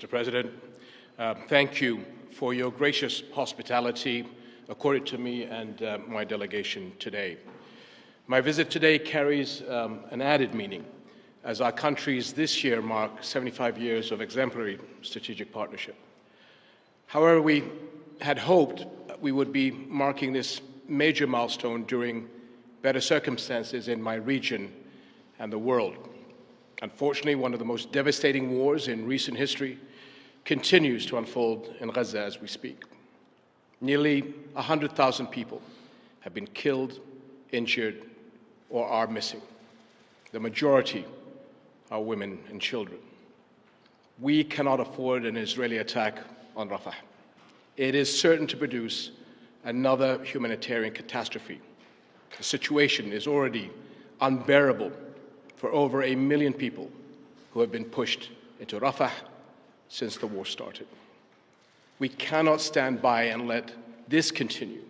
Mr. President, thank you for your gracious hospitality accorded to me and my delegation today. My visit today carries an added meaning as our countries this year mark 75 years of exemplary strategic partnership. However, we had hoped we would be marking this major milestone during better circumstances in my region and the world. Unfortunately, one of the most devastating wars in recent history continues to unfold in Gaza as we speak. Nearly 100,000 people have been killed, injured, or are missing. The majority are women and children. We cannot afford an Israeli attack on Rafah. It is certain to produce another humanitarian catastrophe. The situation is already unbearable for over 1 million people who have been pushed into Rafah since the war started. We cannot stand by and let this continue.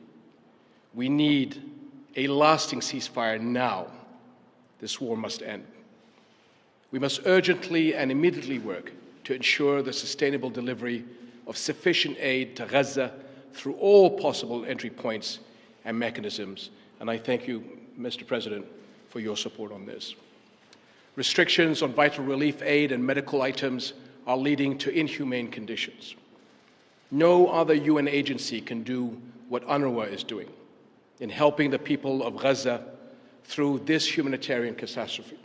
We need a lasting ceasefire now. This war must end. We must urgently and immediately work to ensure the sustainable delivery of sufficient aid to Gaza through all possible entry points and mechanisms. And I thank you, Mr. President, for your support on this. Restrictions on vital relief aid and medical items are leading to inhumane conditions. No other UN agency can do what UNRWA is doing in helping the people of Gaza through this humanitarian catastrophe.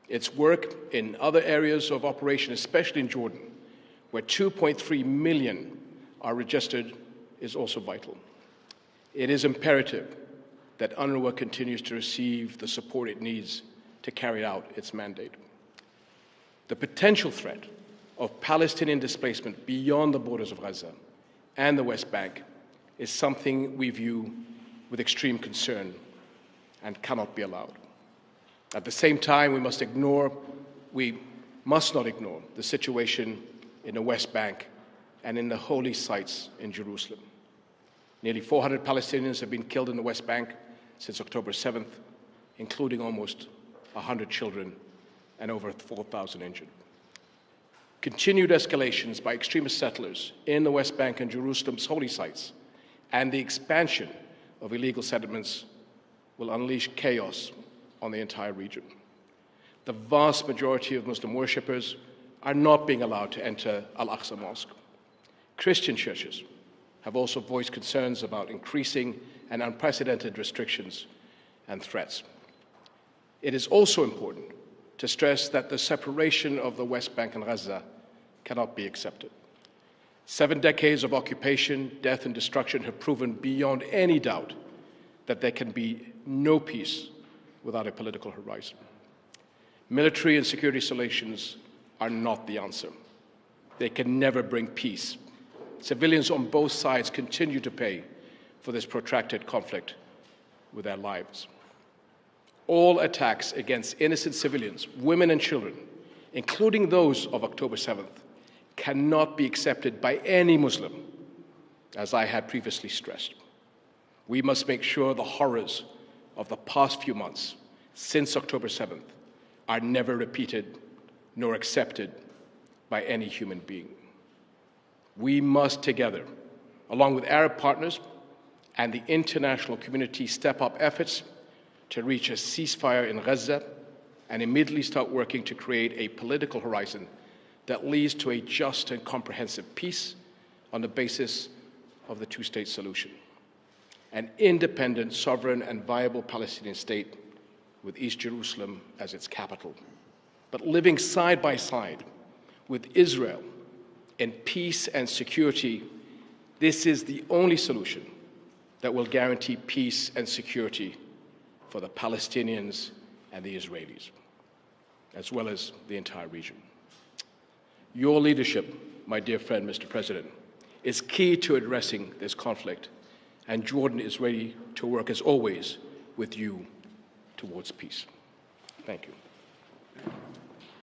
Its work in other areas of operation, especially in Jordan, where 2.3 million are registered, is also vital. It is imperative that UNRWA continues to receive the support it needs to carry out its mandate. The potential threat of Palestinian displacement beyond the borders of Gaza and the West Bank is something we view with extreme concern and cannot be allowed. At the same time, we must not ignore the situation in the West Bank and in the holy sites in Jerusalem. Nearly 400 Palestinians have been killed in the West Bank since October 7th, including almost 100 children and over 4,000 injured. Continued escalations by extremist settlers in the West Bank and Jerusalem's holy sites and the expansion of illegal settlements will unleash chaos on the entire region. The vast majority of Muslim worshippers are not being allowed to enter Al-Aqsa Mosque. Christian churches have also voiced concerns about increasing and unprecedented restrictions and threats. It is also important to stress that the separation of the West Bank and Gaza cannot be accepted. 7 decades of occupation, death, and destruction have proven beyond any doubt that there can be no peace without a political horizon. Military and security solutions are not the answer. They can never bring peace. Civilians on both sides continue to pay for this protracted conflict with their lives. All attacks against innocent civilians, women and children, including those of October 7th, cannot be accepted by any Muslim, as I had previously stressed. We must make sure the horrors of the past few months, since October 7th, are never repeated nor accepted by any human being. We must together, along with Arab partners and the international community, step up efforts to reach a ceasefire in Gaza and immediately start working to create a political horizon that leads to a just and comprehensive peace on the basis of the two-state solution. An independent, sovereign, and viable Palestinian state with East Jerusalem as its capital, but living side by side with Israel in peace and security. This is the only solution that will guarantee peace and security for the Palestinians and the Israelis, as well as the entire region. Your leadership, my dear friend, Mr. President, is key to addressing this conflict, and Jordan is ready to work, as always, with you towards peace. Thank you.